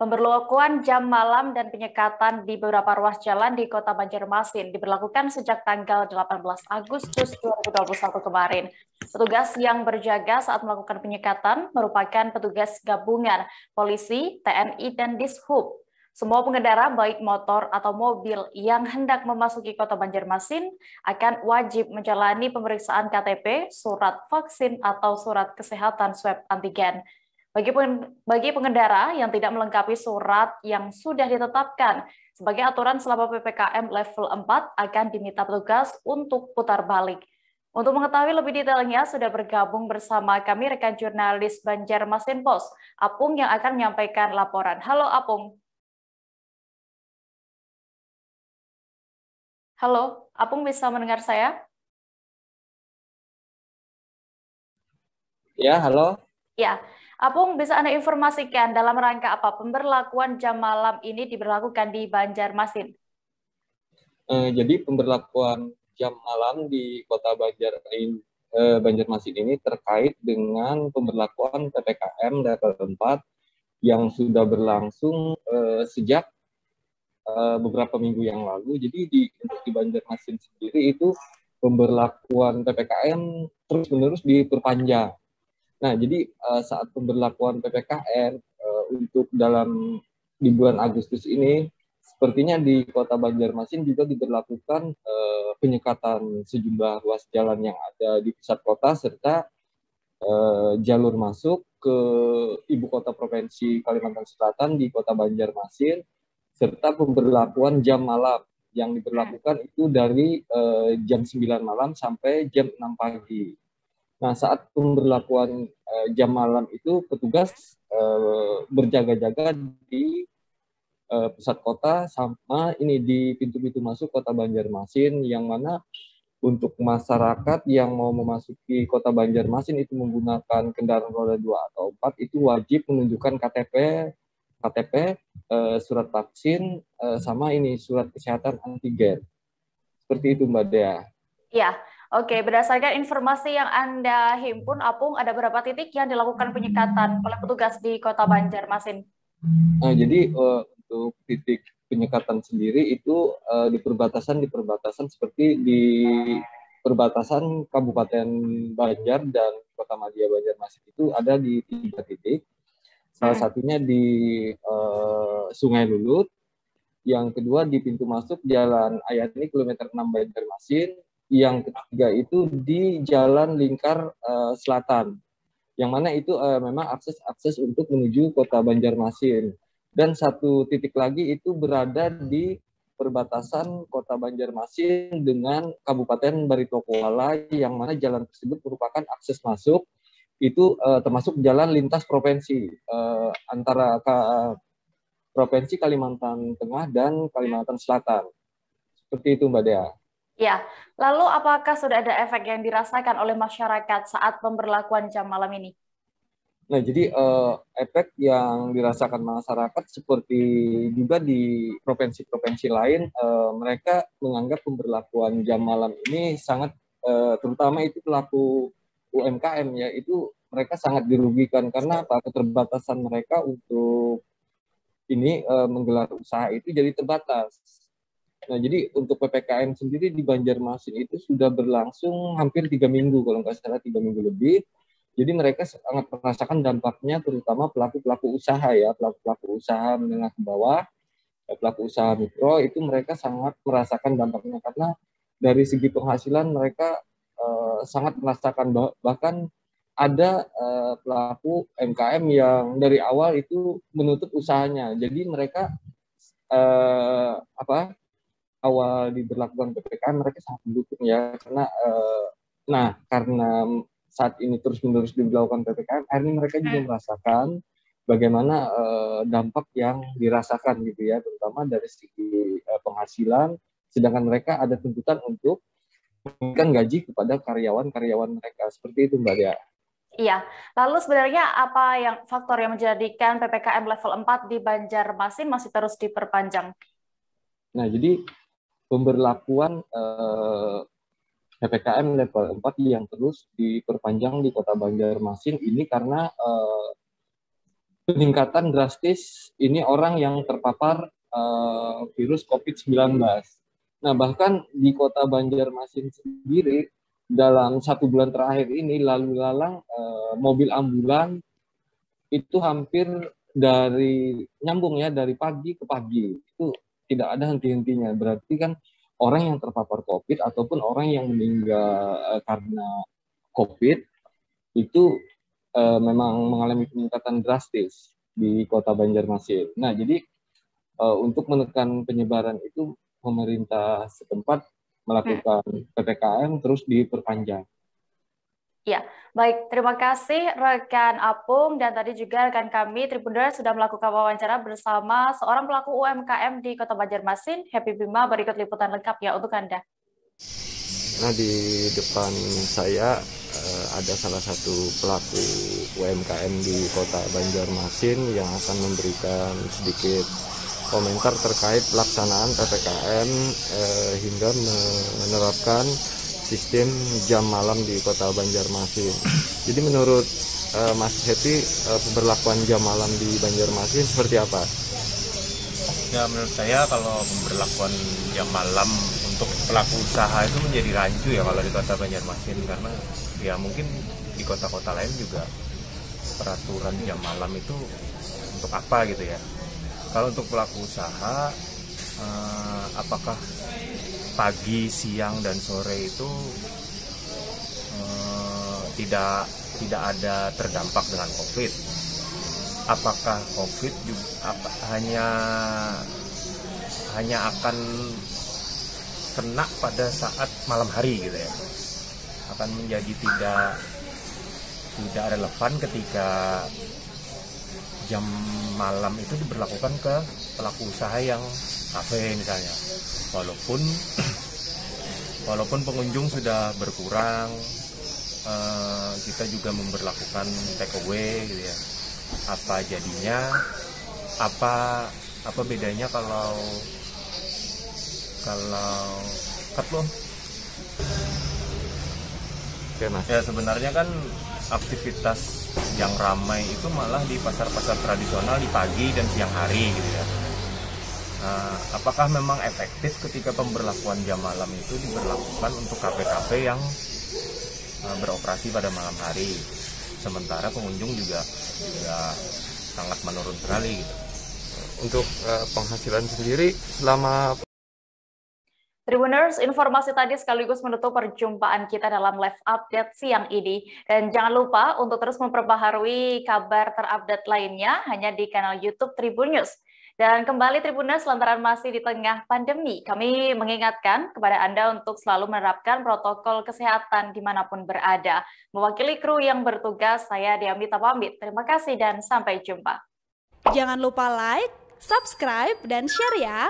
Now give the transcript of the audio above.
Pemberlakuan jam malam dan penyekatan di beberapa ruas jalan di Kota Banjarmasin diberlakukan sejak tanggal 18 Agustus 2021 kemarin. Petugas yang berjaga saat melakukan penyekatan merupakan petugas gabungan polisi, TNI, dan Dishub. Semua pengendara baik motor atau mobil yang hendak memasuki Kota Banjarmasin akan wajib menjalani pemeriksaan KTP, surat vaksin, atau surat kesehatan swab antigen. Bagi pengendara yang tidak melengkapi surat yang sudah ditetapkan sebagai aturan selama PPKM level 4 akan diminta petugas untuk putar balik. Untuk mengetahui lebih detailnya, sudah bergabung bersama kami rekan jurnalis Banjarmasin Post, Apung, yang akan menyampaikan laporan. Halo Apung. Halo, Apung, bisa mendengar saya? Ya, halo. Ya, Apung, bisa Anda informasikan dalam rangka apa pemberlakuan jam malam ini diberlakukan di Banjarmasin? Jadi pemberlakuan jam malam di Kota Banjarmasin ini terkait dengan pemberlakuan PPKM level 4 yang sudah berlangsung sejak beberapa minggu yang lalu. Jadi untuk di Banjarmasin sendiri itu pemberlakuan PPKM terus-menerus diperpanjang. Nah, jadi saat pemberlakuan PPKM untuk di bulan Agustus ini, sepertinya di Kota Banjarmasin juga diberlakukan penyekatan sejumlah ruas jalan yang ada di pusat kota serta jalur masuk ke ibu kota provinsi Kalimantan Selatan di Kota Banjarmasin serta pemberlakuan jam malam yang diberlakukan itu dari jam 9 malam sampai jam 6 pagi. Nah, saat pemberlakuan jam malam itu petugas berjaga-jaga di pusat kota sama ini di pintu-pintu masuk Kota Banjarmasin, yang mana untuk masyarakat yang mau memasuki Kota Banjarmasin itu menggunakan kendaraan roda 2 atau 4 itu wajib menunjukkan KTP, surat vaksin, sama ini surat kesehatan antigen. Seperti itu, Mbak Dea. Ya, oke. Berdasarkan informasi yang Anda himpun, Apung, ada berapa titik yang dilakukan penyekatan oleh petugas di Kota Banjarmasin? Jadi untuk titik penyekatan sendiri itu di perbatasan seperti di perbatasan Kabupaten Banjar dan Kota Madia Banjarmasin itu ada di 3 titik. Salah satunya di Sungai Lulut, yang kedua di pintu masuk Jalan Ayani kilometer 6 Banjarmasin, yang ketiga itu di Jalan Lingkar Selatan, yang mana itu memang akses untuk menuju Kota Banjarmasin. Dan satu titik lagi itu berada di perbatasan Kota Banjarmasin dengan Kabupaten Baritokuala, yang mana jalan tersebut merupakan akses masuk itu termasuk jalan lintas provinsi antara Provinsi Kalimantan Tengah dan Kalimantan Selatan. Seperti itu, Mbak Dea. Ya, lalu apakah sudah ada efek yang dirasakan oleh masyarakat saat pemberlakuan jam malam ini? Nah, jadi efek yang dirasakan masyarakat seperti juga di provinsi-provinsi lain, mereka menganggap pemberlakuan jam malam ini sangat, terutama itu pelaku UMKM ya, itu mereka sangat dirugikan karena apa? Keterbatasan mereka untuk ini menggelar usaha itu jadi terbatas. Nah, jadi untuk PPKM sendiri di Banjarmasin itu sudah berlangsung hampir 3 minggu, kalau nggak salah 3 minggu lebih. Jadi mereka sangat merasakan dampaknya, terutama pelaku-pelaku usaha ya, pelaku-pelaku usaha menengah ke bawah, pelaku usaha mikro itu mereka sangat merasakan dampaknya karena dari segi penghasilan mereka sangat merasakan, bahkan ada pelaku MKM yang dari awal itu menutup usahanya. Jadi mereka awal diberlakukan PPKM mereka sangat mendukung ya, karena karena saat ini terus-menerus diberlakukan PPKM, akhirnya mereka juga merasakan bagaimana dampak yang dirasakan gitu ya, terutama dari segi penghasilan, sedangkan mereka ada tuntutan untuk memberikan gaji kepada karyawan-karyawan mereka. Seperti itu, Mbak Dea. Iya, lalu sebenarnya apa yang faktor yang menjadikan PPKM level 4 di Banjarmasin masih terus diperpanjang? Nah, jadi pemberlakuan PPKM level 4 yang terus diperpanjang di Kota Banjarmasin ini karena peningkatan drastis ini orang yang terpapar virus COVID-19. Nah, bahkan di Kota Banjarmasin sendiri dalam 1 bulan terakhir ini lalu lalang mobil ambulan itu hampir nyambung ya dari pagi ke pagi, itu tidak ada henti-hentinya. Berarti kan orang yang terpapar COVID ataupun orang yang meninggal karena COVID itu memang mengalami peningkatan drastis di Kota Banjarmasin. Nah, jadi untuk menekan penyebaran itu pemerintah setempat melakukan PPKM terus diperpanjang. Ya, baik. Terima kasih rekan Apung dan tadi juga rekan kami Tribuners sudah melakukan wawancara bersama seorang pelaku UMKM di Kota Banjarmasin, Happy Bima. Berikut liputan lengkapnya untuk Anda. Nah, di depan saya ada salah satu pelaku UMKM di Kota Banjarmasin yang akan memberikan sedikit komentar terkait pelaksanaan PPKM hingga menerapkan sistem jam malam di Kota Banjarmasin. Jadi menurut Mas Happy, pemberlakuan jam malam di Banjarmasin seperti apa? Ya, menurut saya kalau pemberlakuan jam malam untuk pelaku usaha itu menjadi rancu ya kalau di Kota Banjarmasin, karena ya mungkin di kota-kota lain juga peraturan jam malam itu untuk apa gitu ya. Kalau untuk pelaku usaha, apakah pagi, siang, dan sore itu tidak ada terdampak dengan COVID? Apakah COVID juga hanya akan kena pada saat malam hari gitu ya? Akan menjadi tidak relevan ketika jam malam itu diberlakukan ke pelaku usaha yang kafe misalnya. Walaupun pengunjung sudah berkurang, kita juga memberlakukan take away gitu ya. Apa jadinya? Apa bedanya kalau cut loh? Oke, Mas. Ya, sebenarnya kan aktivitas yang ramai itu malah di pasar-pasar tradisional di pagi dan siang hari gitu ya. Nah, apakah memang efektif ketika pemberlakuan jam malam itu diberlakukan untuk kafe-kafe yang beroperasi pada malam hari, sementara pengunjung juga sangat menurun sekali gitu. Untuk penghasilan sendiri selama Tribuners, informasi tadi sekaligus menutup perjumpaan kita dalam live update siang ini. Dan jangan lupa untuk terus memperbaharui kabar terupdate lainnya hanya di kanal YouTube Tribun News. Dan kembali Tribuners, lantaran masih di tengah pandemi, kami mengingatkan kepada Anda untuk selalu menerapkan protokol kesehatan dimanapun berada. Mewakili kru yang bertugas, saya Diamita pamit. Terima kasih dan sampai jumpa. Jangan lupa like, subscribe, dan share ya!